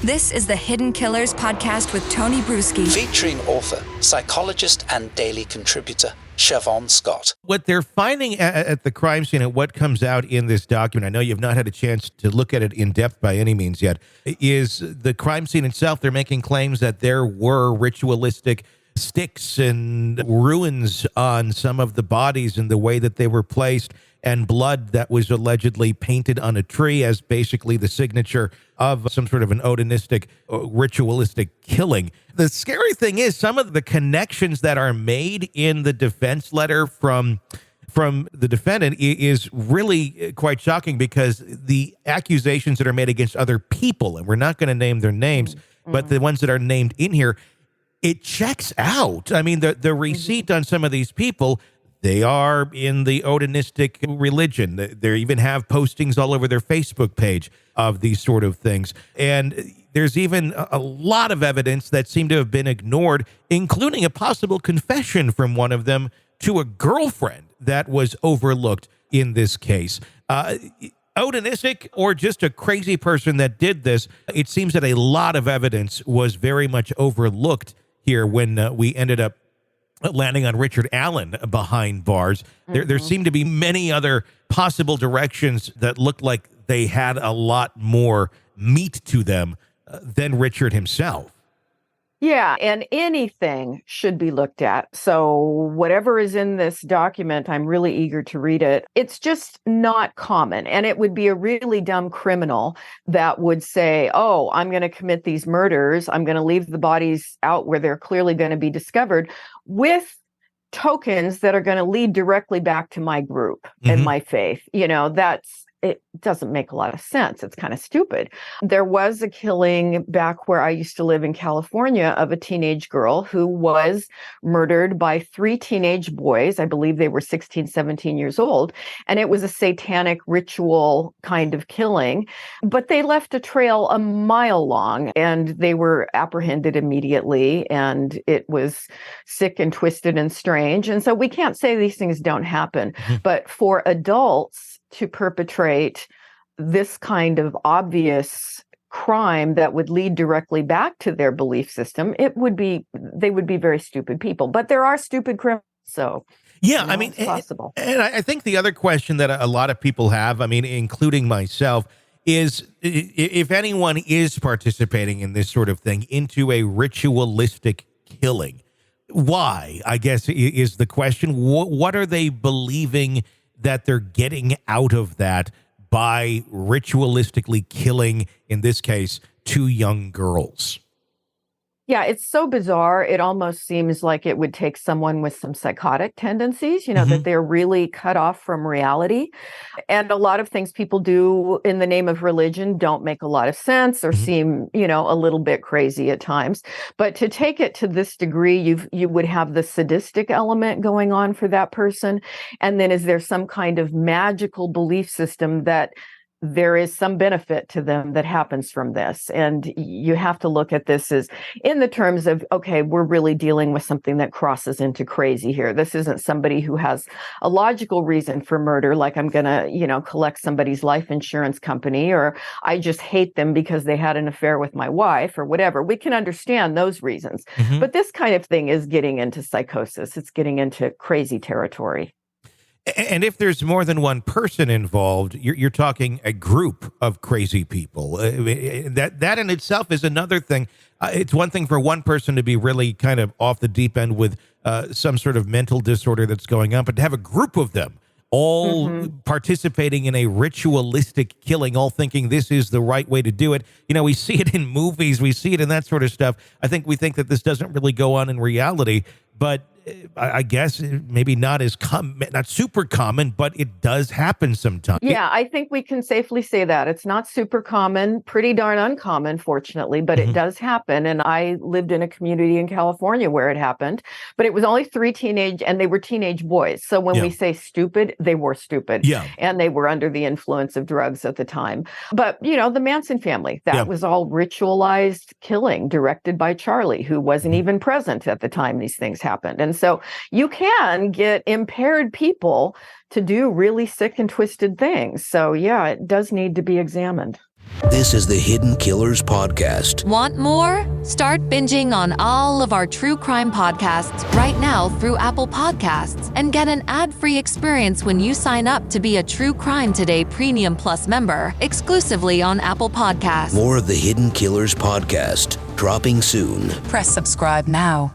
This is the Hidden Killers podcast with Tony Brueski. Featuring author, psychologist, and daily contributor, Shavaun Scott. What they're finding at the crime scene and what comes out in this document, I know you've not had a chance to look at it in depth by any means yet, is the crime scene itself. They're making claims that there were ritualistic sticks and ruins on some of the bodies and the way that they were placed, and blood that was allegedly painted on a tree as basically the signature of some sort of an Odenistic ritualistic killing. The scary thing is some of the connections that are made in the defense letter from the defendant is really quite shocking, because the accusations that are made against other people, and we're not going to name their names, but the ones that are named in here, it checks out. I mean, the receipt on some of these people, they are in the Odenistic religion. They even have postings all over their Facebook page of these sort of things. And there's even a lot of evidence that seem to have been ignored, including a possible confession from one of them to a girlfriend that was overlooked in this case. Odenistic or just a crazy person that did this, it seems that a lot of evidence was very much overlooked here when we ended up landing on Richard Allen behind bars. There seemed to be many other possible directions that looked like they had a lot more meat to them than Richard himself. Yeah, and anything should be looked at. So whatever is in this document, I'm really eager to read it. It's just not common. And it would be a really dumb criminal that would say, oh, I'm going to commit these murders. I'm going to leave the bodies out where they're clearly going to be discovered with tokens that are going to lead directly back to my group and my faith. You know, it doesn't make a lot of sense. It's kind of stupid. There was a killing back where I used to live in California of a teenage girl who was murdered by 3 teenage boys. I believe they were 16, 17 years old. And it was a satanic ritual kind of killing. But they left a trail a mile long and they were apprehended immediately. And it was sick and twisted and strange. And so we can't say these things don't happen. But for adults to perpetrate this kind of obvious crime that would lead directly back to their belief system, they would be very stupid people. But there are stupid criminals, so yeah, I mean, it's possible. And I think the other question that a lot of people have, I mean, including myself, is if anyone is participating in this sort of thing into a ritualistic killing, why, I guess, is the question. What are they believing that they're getting out of that by ritualistically killing, in this case, 2 young girls? Yeah, it's so bizarre. It almost seems like it would take someone with some psychotic tendencies, that they're really cut off from reality. And a lot of things people do in the name of religion don't make a lot of sense or seem, a little bit crazy at times. But to take it to this degree, you would have the sadistic element going on for that person. And then is there some kind of magical belief system that there is some benefit to them that happens from this? And you have to look at this as in the terms of, okay, we're really dealing with something that crosses into crazy here. This isn't somebody who has a logical reason for murder, like I'm going to, collect somebody's life insurance company, or I just hate them because they had an affair with my wife or whatever. We can understand those reasons. But this kind of thing is getting into psychosis. It's getting into crazy territory. And if there's more than one person involved, you're talking a group of crazy people. That in itself is another thing. It's one thing for one person to be really kind of off the deep end with some sort of mental disorder that's going on, but to have a group of them all participating in a ritualistic killing, all thinking this is the right way to do it. We see it in movies, we see it in that sort of stuff. We think that this doesn't really go on in reality, but I guess maybe not super common, but it does happen sometimes. Yeah, I think we can safely say that. It's not super common, pretty darn uncommon, fortunately, but it does happen. And I lived in a community in California where it happened, but it was only 3 and they were teenage boys. So when we say stupid, they were stupid. Yeah. And they were under the influence of drugs at the time. But, the Manson family, that was all ritualized killing directed by Charlie, who wasn't even present at the time these things happened. And so you can get impaired people to do really sick and twisted things. So yeah, it does need to be examined. This is the Hidden Killers Podcast. Want more? Start binging on all of our true crime podcasts right now through Apple Podcasts and get an ad-free experience when you sign up to be a True Crime Today Premium Plus member exclusively on Apple Podcasts. More of the Hidden Killers Podcast, dropping soon. Press subscribe now.